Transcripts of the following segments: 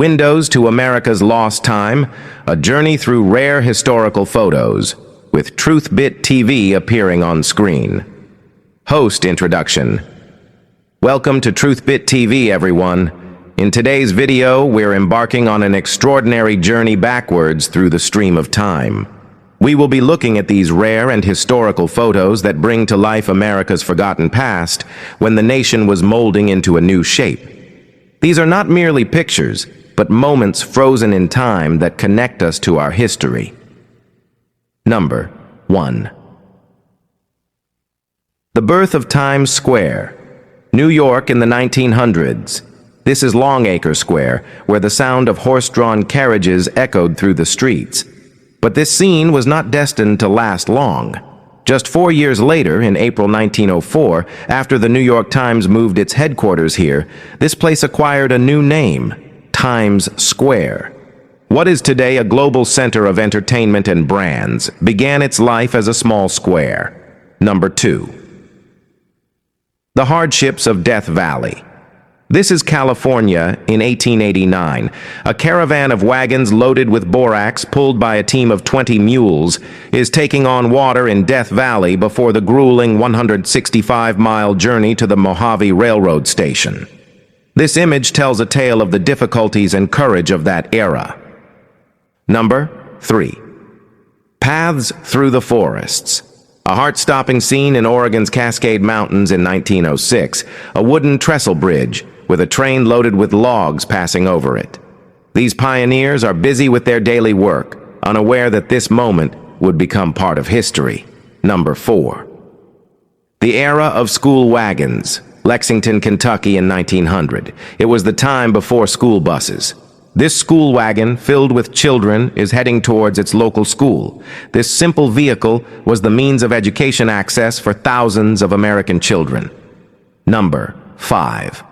Windows to America's Lost Time, a journey through rare historical photos, with TruthBit TV appearing on screen. Host introduction. Welcome to TruthBit TV, everyone. In today's video, we're embarking on an extraordinary journey backwards through the stream of time. We will be looking at these rare and historical photos that bring to life America's forgotten past when the nation was molding into a new shape. These are not merely pictures, but moments frozen in time that connect us to our history. Number 1. The birth of Times Square, New York in the 1900s. This is Longacre Square, where the sound of horse-drawn carriages echoed through the streets. But this scene was not destined to last long. Just 4 years later, in April 1904, after the New York Times moved its headquarters here, this place acquired a new name, Times Square. What is today a global center of entertainment and brands began its life as a small square. Number 2. The hardships of Death Valley. This is California in 1889. A caravan of wagons loaded with borax, pulled by a team of 20 mules, is taking on water in Death Valley before the grueling 165-mile journey to the Mojave Railroad Station. This image tells a tale of the difficulties and courage of that era. Number 3. Paths Through the Forests. A heart-stopping scene in Oregon's Cascade Mountains in 1906, a wooden trestle bridge with a train loaded with logs passing over it. These pioneers are busy with their daily work, unaware that this moment would become part of history. Number 4. The era of school wagons, Lexington, Kentucky in 1900. It was the time before school buses. This school wagon, filled with children, is heading towards its local school. This simple vehicle was the means of education access for thousands of American children. Number 5.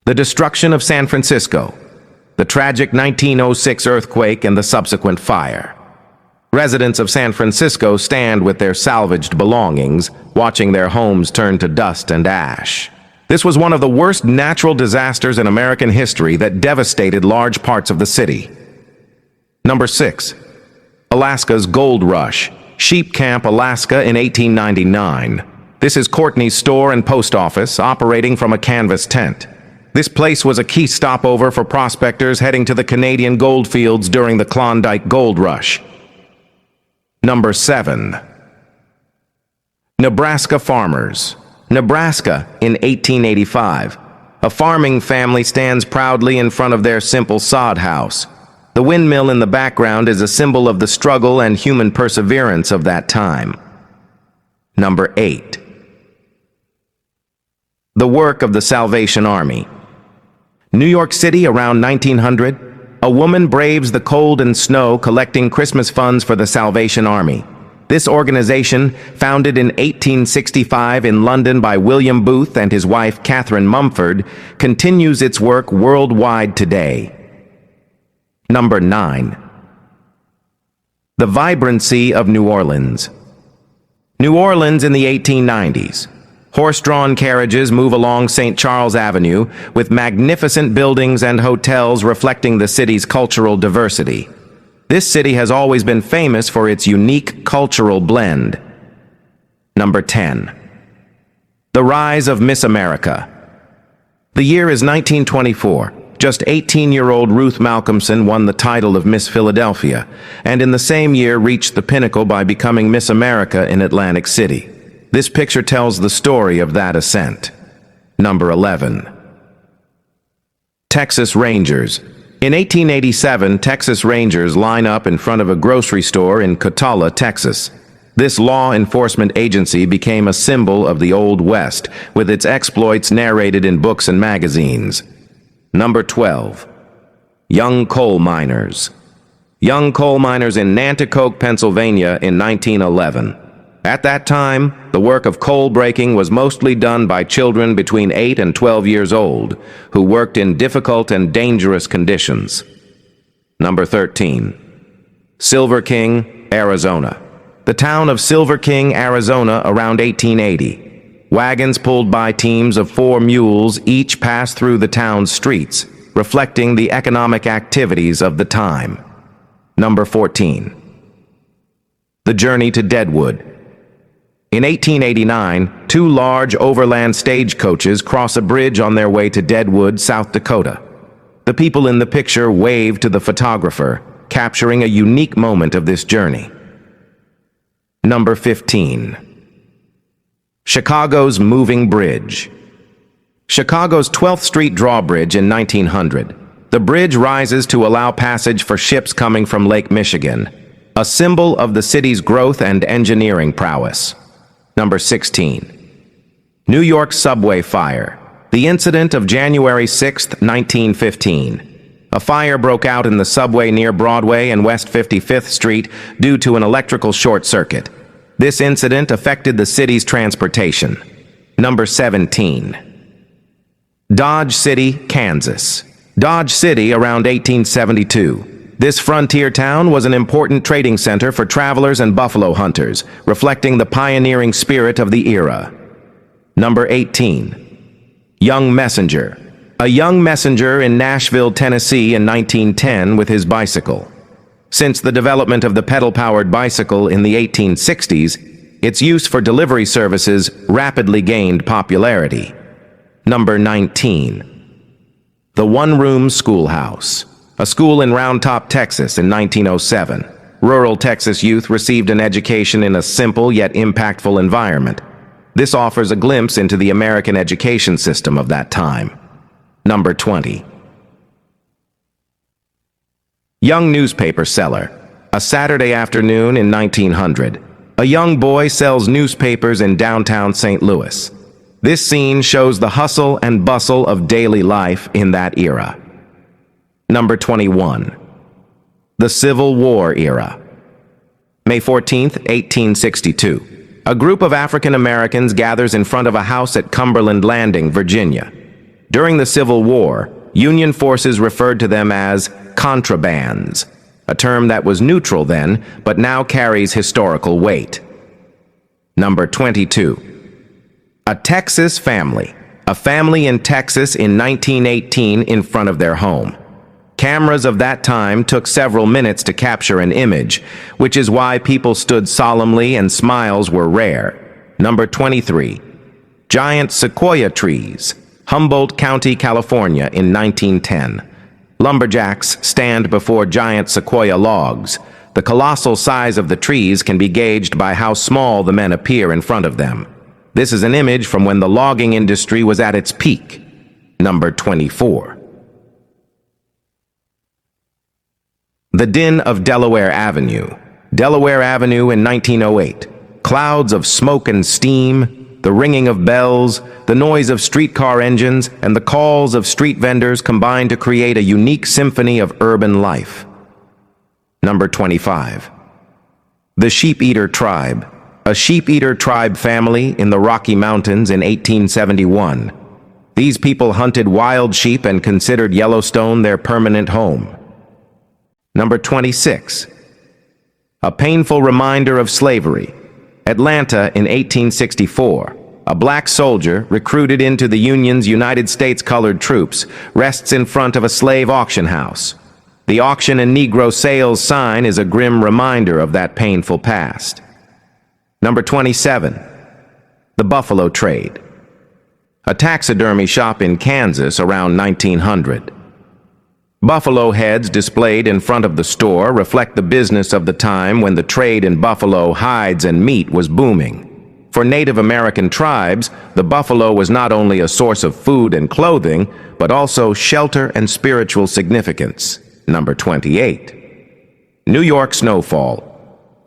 The destruction of San Francisco, the tragic 1906 earthquake and the subsequent fire. Residents of San Francisco stand with their salvaged belongings, watching their homes turn to dust and ash. This was one of the worst natural disasters in American history that devastated large parts of the city. Number 6. Alaska's Gold Rush, Sheep Camp, Alaska in 1899. This is Courtney's store and post office, operating from a canvas tent. This place was a key stopover for prospectors heading to the Canadian gold fields during the Klondike Gold Rush. Number 7. Nebraska farmers. Nebraska in 1885. A farming family stands proudly in front of their simple sod house. The windmill in the background is a symbol of the struggle and human perseverance of that time. Number 8. The work of the Salvation Army. New York City around 1900, a woman braves the cold and snow collecting Christmas funds for the Salvation Army. This organization, founded in 1865 in London by William Booth and his wife Catherine Mumford, continues its work worldwide today. Number 9. The vibrancy of New Orleans. New Orleans in the 1890s. Horse-drawn carriages move along St. Charles Avenue, with magnificent buildings and hotels reflecting the city's cultural diversity. This city has always been famous for its unique cultural blend. Number 10. The rise of Miss America. The year is 1924. Just 18-year-old Ruth Malcolmson won the title of Miss Philadelphia, and in the same year reached the pinnacle by becoming Miss America in Atlantic City. This picture tells the story of that ascent. Number 11. Texas Rangers. In 1887, Texas Rangers line up in front of a grocery store in Cotulla, Texas. This law enforcement agency became a symbol of the Old West, with its exploits narrated in books and magazines. Number 12. Young coal miners. Young coal miners in Nanticoke, Pennsylvania in 1911. At that time, the work of coal breaking was mostly done by children between 8 and 12 years old, who worked in difficult and dangerous conditions. Number 13. Silver King, Arizona. The town of Silver King, Arizona, around 1880. Wagons pulled by teams of 4 mules each pass through the town's streets, reflecting the economic activities of the time. Number 14. The journey to Deadwood. In 1889, 2 large overland stagecoaches cross a bridge on their way to Deadwood, South Dakota. The people in the picture wave to the photographer, capturing a unique moment of this journey. Number 15. Chicago's moving bridge. Chicago's 12th Street drawbridge in 1900. The bridge rises to allow passage for ships coming from Lake Michigan, a symbol of the city's growth and engineering prowess. Number 16. New York subway fire. The incident of January 6, 1915. A fire broke out in the subway near Broadway and West 55th Street due to an electrical short circuit. This incident affected the city's transportation. Number 17. Dodge City, Kansas. Dodge City around 1872. This frontier town was an important trading center for travelers and buffalo hunters, reflecting the pioneering spirit of the era. Number 18. Young messenger. A young messenger in Nashville, Tennessee in 1910 with his bicycle. Since the development of the pedal-powered bicycle in the 1860s, its use for delivery services rapidly gained popularity. Number 19. The one-room schoolhouse. A school in Round Top, Texas in 1907. Rural Texas youth received an education in a simple yet impactful environment. This offers a glimpse into the American education system of that time. Number 20. Young newspaper seller. A Saturday afternoon in 1900. A young boy sells newspapers in downtown St. Louis. This scene shows the hustle and bustle of daily life in that era. Number 21. The Civil War era. May 14, 1862. A group of African Americans gathers in front of a house at Cumberland Landing, Virginia. During the Civil War, Union forces referred to them as contrabands, a term that was neutral then, but now carries historical weight. Number 22. A Texas family. A family in Texas in 1918 in front of their home. Cameras of that time took several minutes to capture an image, which is why people stood solemnly and smiles were rare. Number 23. Giant sequoia trees. Humboldt County, California in 1910. Lumberjacks stand before giant sequoia logs. The colossal size of the trees can be gauged by how small the men appear in front of them. This is an image from when the logging industry was at its peak. Number 24. The din of Delaware Avenue. Delaware Avenue in 1908. Clouds of smoke and steam, the ringing of bells, the noise of streetcar engines, and the calls of street vendors combine to create a unique symphony of urban life. Number 25. The Sheep-Eater Tribe. A sheep-eater tribe family in the Rocky Mountains in 1871. These people hunted wild sheep and considered Yellowstone their permanent home. Number 26. A painful reminder of slavery. Atlanta in 1864. A black soldier, recruited into the Union's United States Colored Troops, rests in front of a slave auction house. The auction and Negro sales sign is a grim reminder of that painful past. Number 27. The Buffalo Trade. A taxidermy shop in Kansas around 1900. Buffalo heads displayed in front of the store reflect the business of the time when the trade in buffalo hides and meat was booming. For Native American tribes, the buffalo was not only a source of food and clothing, but also shelter and spiritual significance. Number 28. New York snowfall.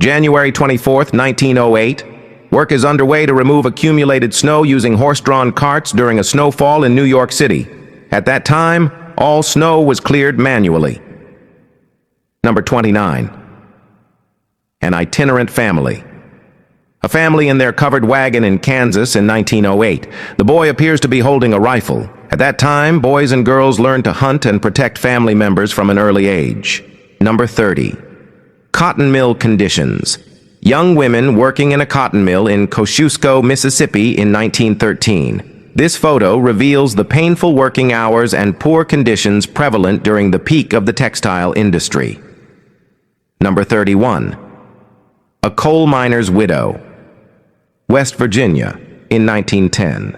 January 24, 1908. Work is underway to remove accumulated snow using horse-drawn carts during a snowfall in New York City. At that time, all snow was cleared manually. Number 29. An itinerant family. A family in their covered wagon in Kansas in 1908. The boy appears to be holding a rifle. At that time, boys and girls learned to hunt and protect family members from an early age. Number 30. Cotton mill conditions. Young women working in a cotton mill in Kosciuszko, Mississippi in 1913. This photo reveals the painful working hours and poor conditions prevalent during the peak of the textile industry. Number 31. A coal miner's widow. West Virginia in 1910.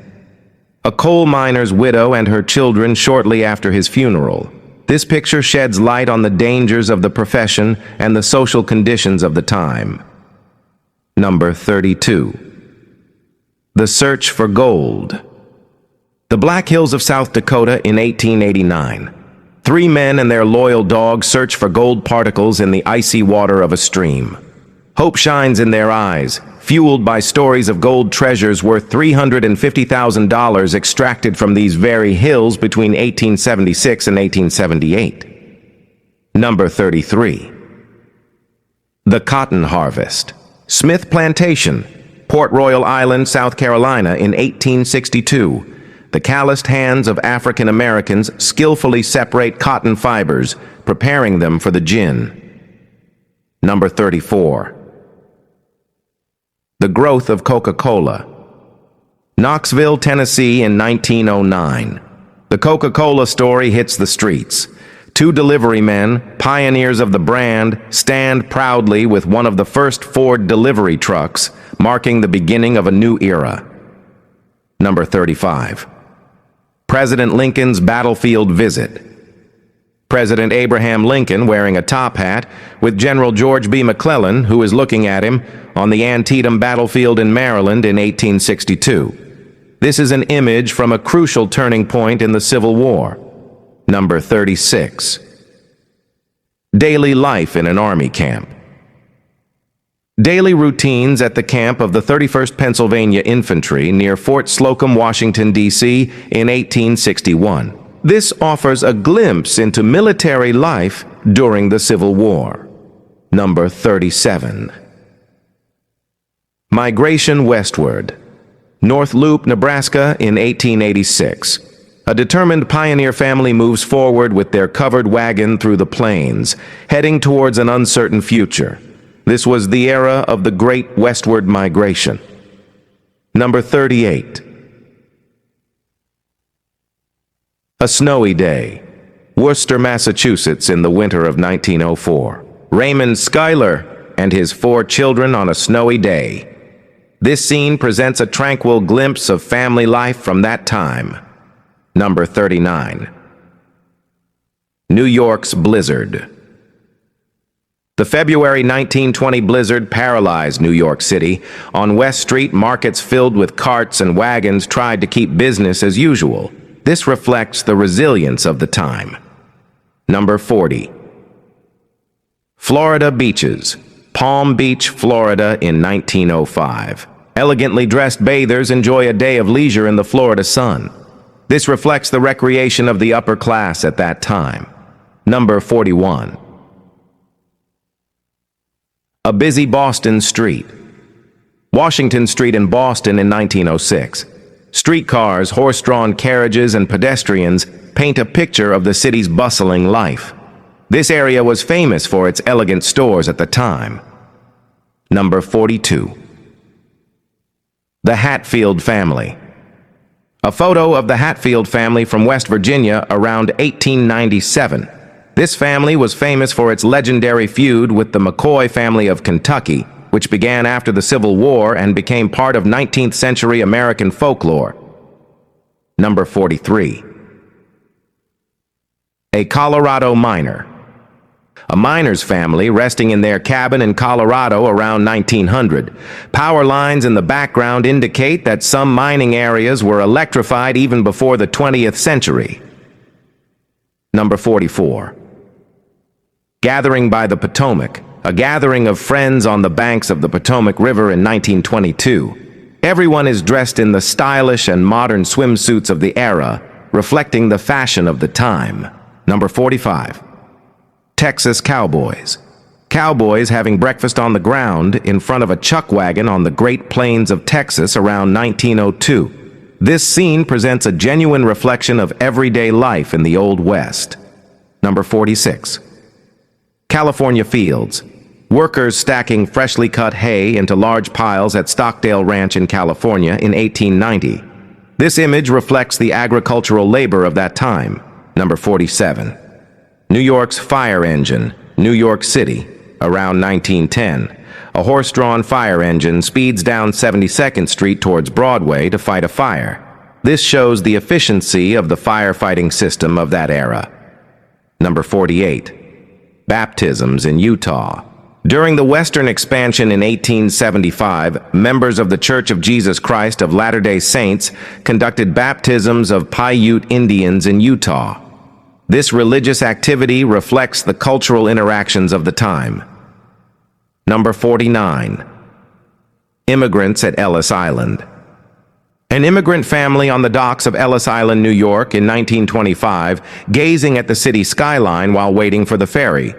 A coal miner's widow and her children shortly after his funeral. This picture sheds light on the dangers of the profession and the social conditions of the time. Number 32. The search for gold. The Black Hills of South Dakota in 1889. 3 men and their loyal dog search for gold particles in the icy water of a stream. Hope shines in their eyes, fueled by stories of gold treasures worth $350,000 extracted from these very hills between 1876 and 1878. Number 33. The cotton harvest. Smith Plantation, Port Royal Island, South Carolina in 1862. The calloused hands of African Americans skillfully separate cotton fibers, preparing them for the gin. Number 34. The growth of Coca-Cola. Knoxville, Tennessee in 1909. The Coca-Cola story hits the streets. 2 delivery men, pioneers of the brand, stand proudly with one of the first Ford delivery trucks, marking the beginning of a new era. Number 35. President Lincoln's battlefield visit. President Abraham Lincoln wearing a top hat with General George B. McClellan, who is looking at him, on the Antietam battlefield in Maryland in 1862. This is an image from a crucial turning point in the Civil War. Number 36. Daily life in an army camp. Daily routines at the camp of the 31st Pennsylvania Infantry near Fort Slocum, Washington, D.C. in 1861. This offers a glimpse into military life during the Civil War. Number 37. Migration westward. North Loop, Nebraska in 1886. A determined pioneer family moves forward with their covered wagon through the plains, heading towards an uncertain future. This was the era of the Great Westward Migration. Number 38. A snowy day. Worcester, Massachusetts in the winter of 1904. Raymond Schuyler and his 4 children on a snowy day. This scene presents a tranquil glimpse of family life from that time. Number 39. New York's blizzard. The February 1920 blizzard paralyzed New York City. On West Street, markets filled with carts and wagons tried to keep business as usual. This reflects the resilience of the time. Number 40. Florida beaches. Palm Beach, Florida in 1905. Elegantly dressed bathers enjoy a day of leisure in the Florida sun. This reflects the recreation of the upper class at that time. Number 41. A busy Boston street. Washington Street in Boston in 1906. Streetcars, horse-drawn carriages, and pedestrians paint a picture of the city's bustling life. This area was famous for its elegant stores at the time. Number 42. The Hatfield family. A photo of the Hatfield family from West Virginia around 1897. This family was famous for its legendary feud with the McCoy family of Kentucky, which began after the Civil War and became part of 19th century American folklore. Number 43. A Colorado miner. A miner's family resting in their cabin in Colorado around 1900. Power lines in the background indicate that some mining areas were electrified even before the 20th century. Number 44. Gathering by the Potomac. A gathering of friends on the banks of the Potomac River in 1922. Everyone is dressed in the stylish and modern swimsuits of the era, reflecting the fashion of the time. Number 45. Texas cowboys. Cowboys having breakfast on the ground in front of a chuck wagon on the Great Plains of Texas around 1902. This scene presents a genuine reflection of everyday life in the Old West. Number 46. California fields. workers stacking freshly cut hay into large piles at Stockdale Ranch in California in 1890. This image reflects the agricultural labor of that time. Number 47. New York's fire engine, New York City, around 1910. A horse-drawn fire engine speeds down 72nd Street towards Broadway to fight a fire. This shows the efficiency of the firefighting system of that era. Number 48. Baptisms in Utah. During the Western expansion in 1875, members of the Church of Jesus Christ of Latter-day Saints conducted baptisms of Paiute Indians in Utah. This religious activity reflects the cultural interactions of the time. Number 49. Immigrants at Ellis Island. An immigrant family on the docks of Ellis Island, New York in 1925, gazing at the city skyline while waiting for the ferry.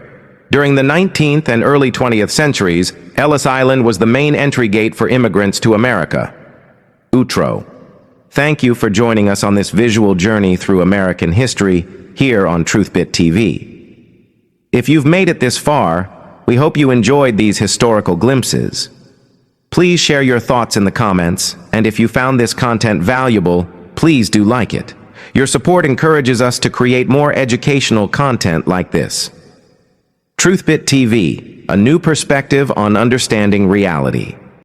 During the 19th and early 20th centuries, Ellis Island was the main entry gate for immigrants to America. Outro. Thank you for joining us on this visual journey through American history here on TruthBit TV. If you've made it this far, we hope you enjoyed these historical glimpses. Please share your thoughts in the comments, and if you found this content valuable, please do like it. Your support encourages us to create more educational content like this. TruthBit TV, a new perspective on understanding reality.